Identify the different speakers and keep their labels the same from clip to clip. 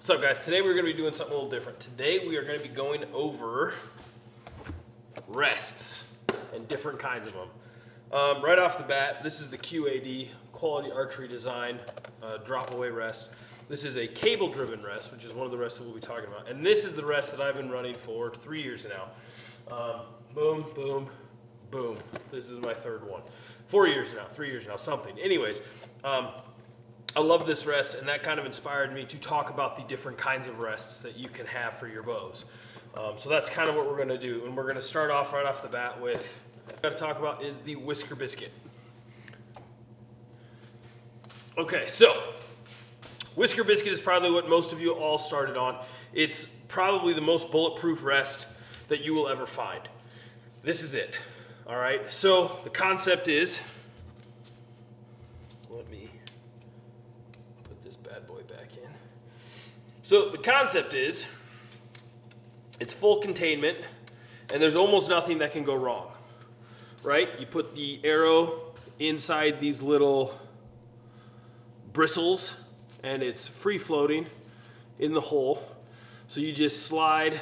Speaker 1: What's up, guys? Today we're going to be doing something a little different. Today we are going to be going over rests and different kinds of them. Right off the bat, this is the QAD, Quality Archery Design drop away rest. This is a cable driven rest, which is one of the rests that we'll be talking about. And this is the rest that I've been running for 3 years now. Boom, boom, boom. This is my third one. 4 years now, 3 years now, something. Anyways, I love this rest, and that kind of inspired me to talk about the different kinds of rests that you can have for your bows. So that's kind of what we're going to do, and we're going to start off right off the bat with, what I'm going to talk about is the Whisker biscuit. Okay, so Whisker biscuit is probably what most of you all started on. It's probably the most bulletproof rest that you will ever find. This is it, all right? So the concept is, let me put this bad boy back in. So the concept is, it's full containment, and there's almost nothing that can go wrong, right? You put the arrow inside these little bristles, and it's free floating in the hole. So you just slide,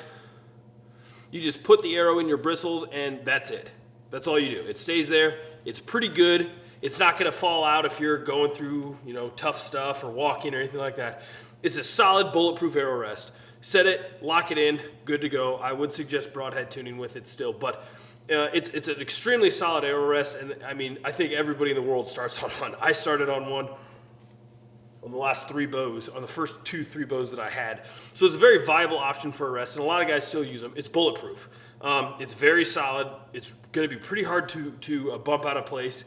Speaker 1: you just put the arrow in your bristles, and that's it. That's all you do. It stays there. It's pretty good. It's not going to fall out if you're going through, tough stuff or walking or anything like that. It's a solid bulletproof arrow rest. Set it, lock it in, good to go. I would suggest broadhead tuning with it still, but it's an extremely solid arrow rest, and I think everybody in the world starts on one. I started on one on the last 3 bows, on the first 3 bows that I had. So it's a very viable option for a rest, and a lot of guys still use them. It's bulletproof. It's very solid. It's going to be pretty hard to bump out of place.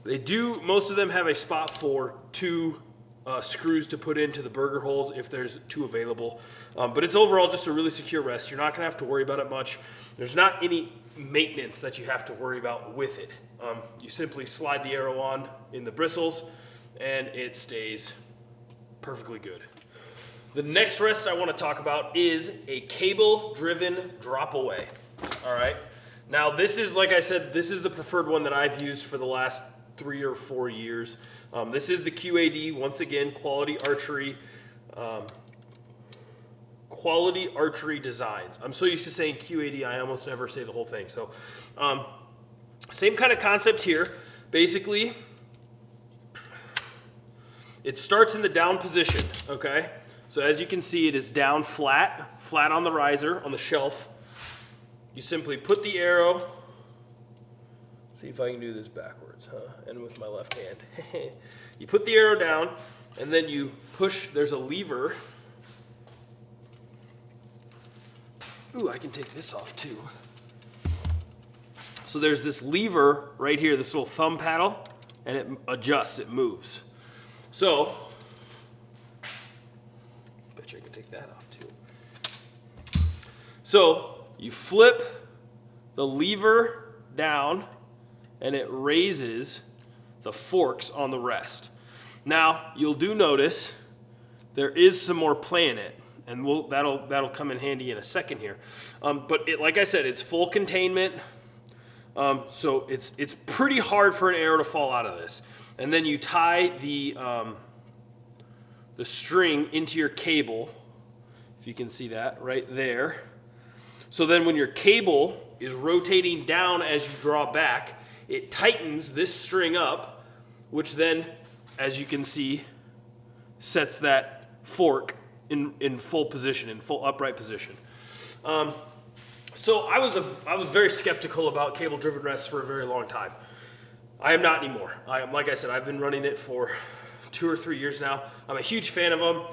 Speaker 1: Most of them have a spot for 2 screws to put into the burger holes if there's 2 available. But it's overall just a really secure rest. You're not going to have to worry about it much. There's not any maintenance that you have to worry about with it. You simply slide the arrow on in the bristles, and it stays perfectly good. The next rest I want to talk about is a cable-driven drop away. All right. Now this is, like I said, this is the preferred one that I've used for the last 3 or 4 years. This is the QAD, once again, Quality Archery Designs. I'm so used to saying QAD, I almost never say the whole thing. So same kind of concept here. Basically, it starts in the down position, okay? So as you can see, it is down flat on the riser, on the shelf. You simply put the arrow, see if I can do this backwards, and with my left hand. You put the arrow down, and then you push, there's a lever. Ooh, I can take this off too. So there's this lever right here, this little thumb paddle, and it adjusts, it moves. So, bet you I can take that off too. So, you flip the lever down, and it raises the forks on the rest. Now, you'll notice there is some more play in it, and that'll come in handy in a second here. But like I said, it's full containment, so it's pretty hard for an arrow to fall out of this. And then you tie the string into your cable, if you can see that right there. So then when your cable is rotating down as you draw back, it tightens this string up, which then, as you can see, sets that fork in full position, in full upright position. So I was very skeptical about cable-driven rests for a very long time. I am not anymore. Like I said, I've been running it for 2 or 3 years now. I'm a huge fan of them.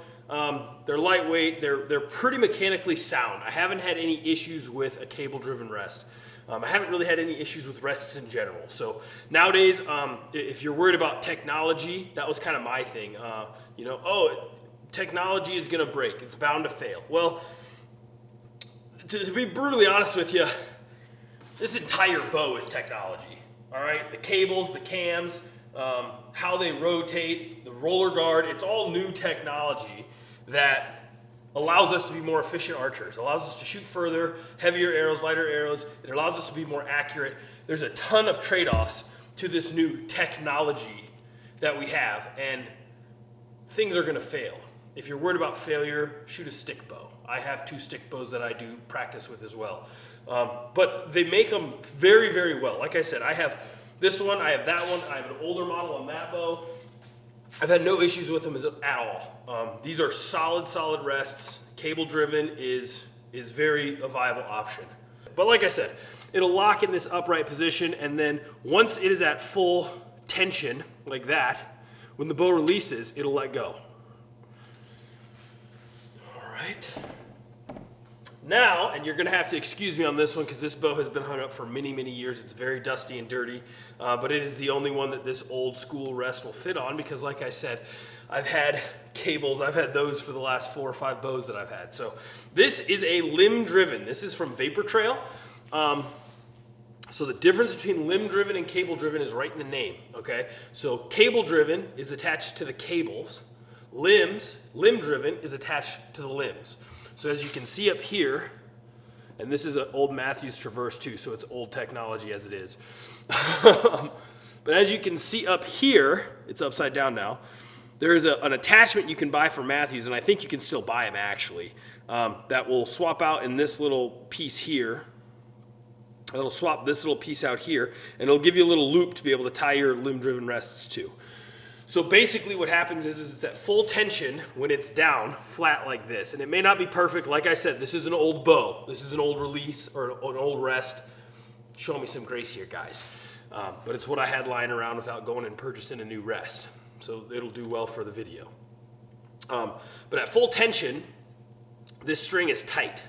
Speaker 1: They're lightweight. They're pretty mechanically sound. I haven't had any issues with a cable-driven rest. I haven't really had any issues with rests in general. So nowadays, if you're worried about technology, that was kind of my thing. Technology is going to break. It's bound to fail. Well, to be brutally honest with you, this entire bow is technology. All right, the cables, the cams, how they rotate, the roller guard, it's all new technology that allows us to be more efficient archers, allows us to shoot further, heavier arrows, lighter arrows. It allows us to be more accurate. There's a ton of trade-offs to this new technology that we have, and things are going to fail. if you're worried about failure, shoot a stick bow. I have 2 stick bows that I do practice with as well. But they make them very, very well. Like I said, I have this one, I have that one, I have an older model on that bow. I've had no issues with them at all. These are solid rests. Cable driven is very a viable option. But like I said, it'll lock in this upright position, and then once it is at full tension, like that, when the bow releases, it'll let go. All right. Now, and you're gonna have to excuse me on this one because this bow has been hung up for many, many years. It's very dusty and dirty, but it is the only one that this old school rest will fit on because like I said, I've had cables, I've had those for the last 4 or 5 bows that I've had. So this is a limb driven. This is from Vapor Trail. So the difference between limb driven and cable driven is right in the name, okay? So cable driven is attached to the cables. Limb driven is attached to the limbs. So as you can see up here, and this is an old Matthews Traverse too, so it's old technology as it is. But as you can see up here, it's upside down now, there is an attachment you can buy from Matthews, and I think you can still buy them actually, that will swap out in this little piece here. It'll swap this little piece out here, and it'll give you a little loop to be able to tie your limb-driven rests to. So basically what happens is it's at full tension when it's down, flat like this. And it may not be perfect. Like I said, this is an old bow. This is an old release or an old rest. Show me some grace here, guys. But it's what I had lying around without going and purchasing a new rest. So it'll do well for the video. But at full tension, this string is tight.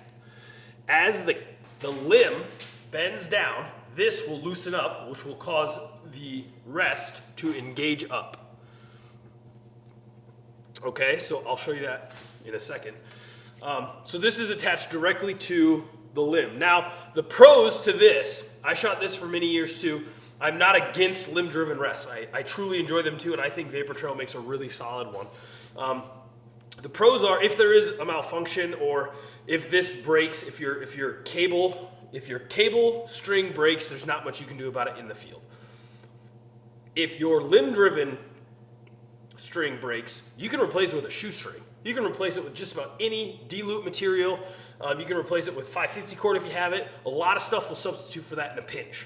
Speaker 1: As the limb bends down, this will loosen up, which will cause the rest to engage up. Okay, so I'll show you that in a second. So this is attached directly to the limb. Now, the pros to this, I shot this for many years too. I'm not against limb-driven rests. I truly enjoy them too, and I think Vapor Trail makes a really solid one. The pros are if there is a malfunction or if this breaks, if your cable string breaks, there's not much you can do about it in the field. If your limb-driven string breaks, you can replace it with a shoestring. You can replace it with just about any D-loop material. You can replace it with 550 cord if you have it. A lot of stuff will substitute for that in a pinch.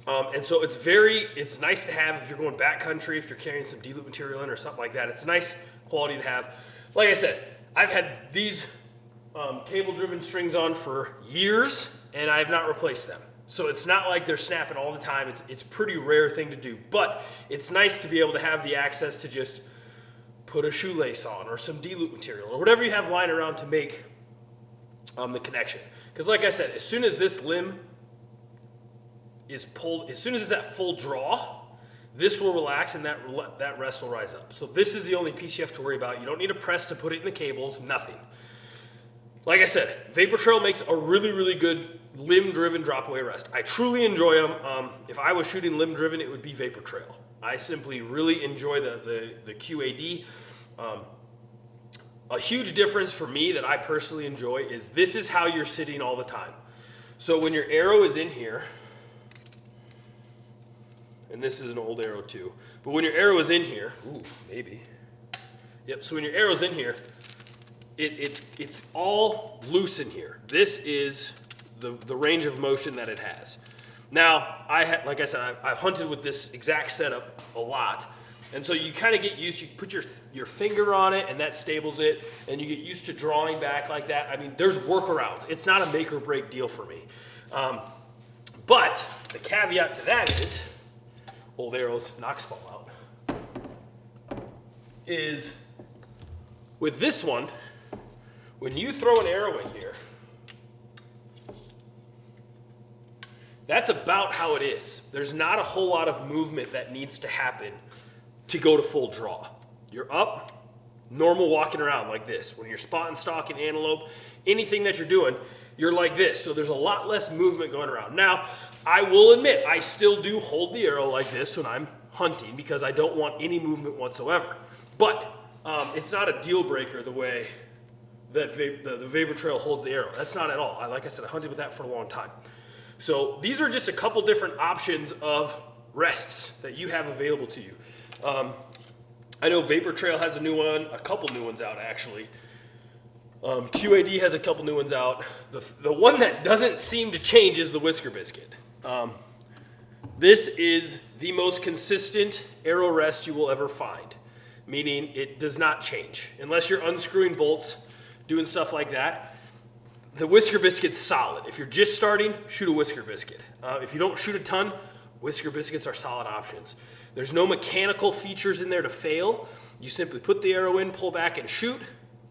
Speaker 1: And so it's nice to have if you're going backcountry, if you're carrying some D-loop material in or something like that. It's a nice quality to have. Like I said, I've had these cable-driven strings on for years, and I have not replaced them. So it's not like they're snapping all the time. It's a pretty rare thing to do, but it's nice to be able to have the access to just put a shoelace on or some D-loop material or whatever you have lying around to make the connection. Because like I said, as soon as this limb is pulled, as soon as it's at full draw, this will relax and that rest will rise up. So this is the only piece you have to worry about. You don't need a press to put it in the cables, nothing. Like I said, Vapor Trail makes a really, really good limb-driven drop-away rest. I truly enjoy them. If I was shooting limb-driven, it would be Vapor Trail. I simply really enjoy the QAD. A huge difference for me that I personally enjoy is this is how you're sitting all the time. So when your arrow is in here, and this is an old arrow too, but when your arrow is in here, ooh, maybe. Yep, so when your arrow's in here, it's all loose in here. This is the range of motion that it has. Now, like I said, I've hunted with this exact setup a lot, and so you kind of get used. You put your finger on it, and that stables it, and you get used to drawing back like that. I mean, there's workarounds. It's not a make or break deal for me. But the caveat to that is, old arrows, knocks fall out, is with this one, when you throw an arrow in here, that's about how it is. There's not a whole lot of movement that needs to happen to go to full draw. You're up, normal walking around like this. When you're spotting, stalking antelope, anything that you're doing, you're like this. So there's a lot less movement going around. Now, I will admit, I still do hold the arrow like this when I'm hunting because I don't want any movement whatsoever. But it's not a deal breaker the way that the Vapor Trail holds the arrow. That's not at all. Like I said, I hunted with that for a long time. So these are just a couple different options of rests that you have available to you. I know Vapor Trail has a new one, a couple new ones out actually. QAD has a couple new ones out. The one that doesn't seem to change is the Whisker biscuit. This is the most consistent arrow rest you will ever find, meaning it does not change. Unless you're unscrewing bolts, doing stuff like that, the Whisker biscuit's solid. If you're just starting, shoot a Whisker biscuit. If you don't shoot a ton, Whisker biscuits are solid options. There's no mechanical features in there to fail. You simply put the arrow in, pull back, and shoot.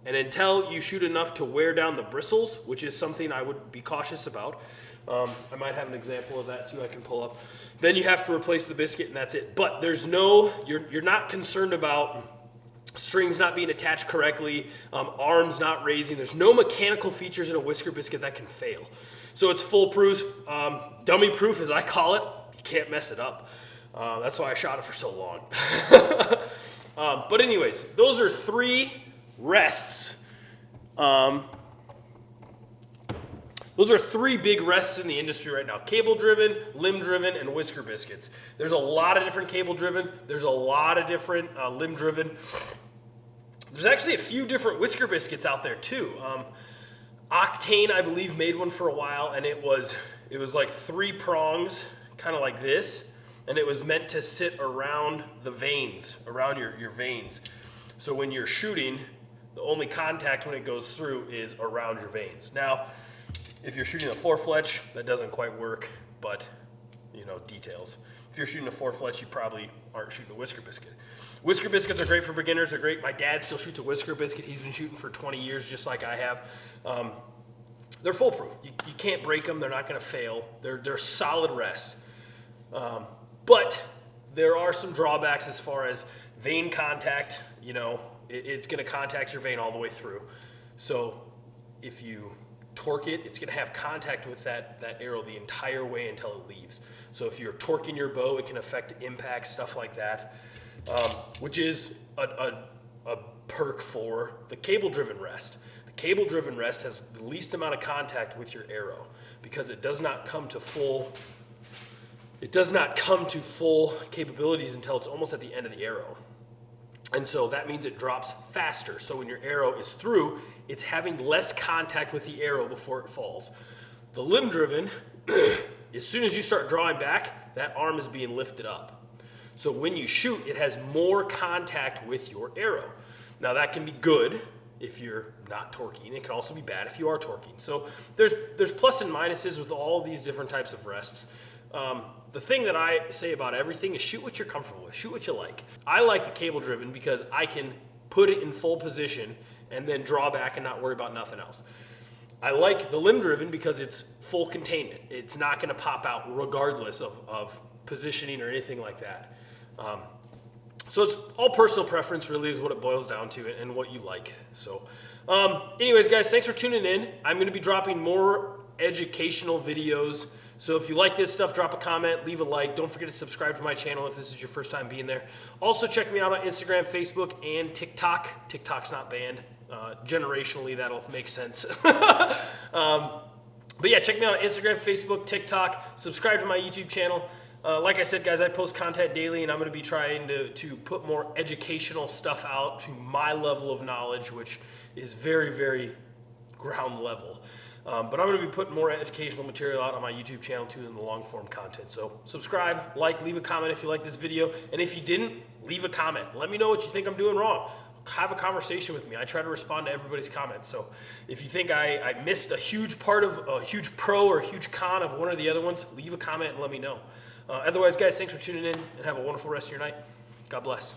Speaker 1: And until you shoot enough to wear down the bristles, which is something I would be cautious about. I might have an example of that too I can pull up. Then you have to replace the biscuit and that's it. But there's no, you're not concerned about strings not being attached correctly, arms not raising. There's no mechanical features in a Whisker biscuit that can fail. So it's foolproof, dummy proof as I call it. You can't mess it up. That's why I shot it for so long. But anyways, those are 3 rests. Those are 3 big rests in the industry right now. Cable-driven, limb-driven, and Whisker biscuits. There's a lot of different cable-driven. There's a lot of different limb-driven. There's actually a few different Whisker biscuits out there too. Octane, I believe, made one for a while, and it was like 3 prongs, kind of like this, and it was meant to sit around the veins, around your veins. So when you're shooting, the only contact when it goes through is around your veins. Now, if you're shooting a 4-fletch, that doesn't quite work, but, you know, details. If you're shooting a 4-fletch, you probably aren't shooting a Whisker biscuit. Whisker biscuits are great for beginners. They're great. My dad still shoots a Whisker biscuit. He's been shooting for 20 years, just like I have. They're foolproof. You can't break them. They're not going to fail. They're solid rest. But there are some drawbacks as far as vein contact. You know, it's going to contact your vein all the way through. So if you torque it, it's going to have contact with that arrow the entire way until it leaves. So if you're torquing your bow, it can affect impact, stuff like that, which is a perk for the cable-driven rest. The cable-driven rest has the least amount of contact with your arrow because it does not come to full capabilities until it's almost at the end of the arrow. And so that means it drops faster. So when your arrow is through, it's having less contact with the arrow before it falls. The limb-driven, as soon as you start drawing back, that arm is being lifted up. So when you shoot, it has more contact with your arrow. Now that can be good if you're not torquing. It can also be bad if you are torquing. So there's plus and minuses with all of these different types of rests. The thing that I say about everything is shoot what you're comfortable with, shoot what you like. I like the cable driven because I can put it in full position and then draw back and not worry about nothing else. I like the limb driven because it's full containment. It's not going to pop out regardless of positioning or anything like that. So it's all personal preference really is what it boils down to and what you like. So anyways, guys, thanks for tuning in. I'm going to be dropping more educational videos. So if you like this stuff, drop a comment, leave a like. Don't forget to subscribe to my channel if this is your first time being there. Also, check me out on Instagram, Facebook, and TikTok. TikTok's not banned. Generationally, that'll make sense. But yeah, check me out on Instagram, Facebook, TikTok. Subscribe to my YouTube channel. Like I said, guys, I post content daily, and I'm going to be trying to put more educational stuff out to my level of knowledge, which is very, very ground level. But I'm going to be putting more educational material out on my YouTube channel too in the long form content. So subscribe, like, leave a comment if you like this video. And if you didn't, leave a comment. Let me know what you think I'm doing wrong. Have a conversation with me. I try to respond to everybody's comments. So if you think I missed a huge part of a huge pro or a huge con of one or the other ones, leave a comment and let me know. Otherwise, guys, thanks for tuning in and have a wonderful rest of your night. God bless.